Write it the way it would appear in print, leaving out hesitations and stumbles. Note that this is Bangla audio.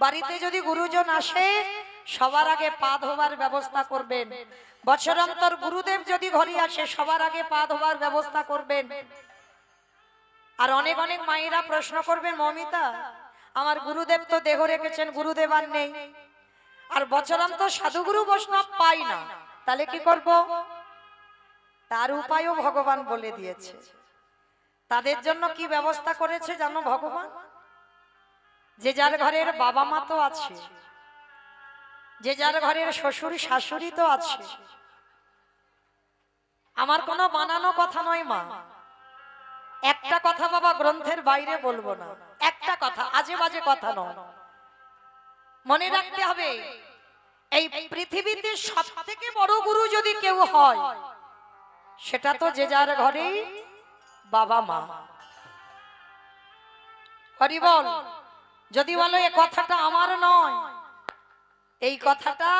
বাড়িতে যদি গুরুজন আসে সবার আগে পা ধোবার ব্যবস্থা করবেন। বছরান্তর গুরুদেব যদি ঘরে আসে সবার আগে পা ধোবার ব্যবস্থা করবেন। আর অনেক অনেক মায়েরা প্রশ্ন করবেন, মমিতা আমার গুরুদেব তো দেহ রেখেছেন, গুরুদেব আর নেই, আর বছরান্তর সাধুগুরু বৈষ্ণব পাই না, তাহলে কি করব? তার উপায়ও ভগবান বলে দিয়েছে। তাদের জন্য কি ব্যবস্থা করেছে জানো ভগবান? যে যার ঘরের বাবা মা তো আছে, যে যার ঘরের শ্বশুর শাশুড়ি তো আছে। আমার কোনো বানানো কথা নয় মা, একটা কথা বাবা গ্রন্থের বাইরে বলবো না, একটা কথা, আজে বাজে কথা নয়। মনে রাখতে হবে, এই পৃথিবীতে সব থেকে বড় গুরু যদি কেউ হয় সেটা তো যে যার ঘরে বাবা মা। হরি বল। যদি বলো এ কথাটা আমার নয়, এই কথাটা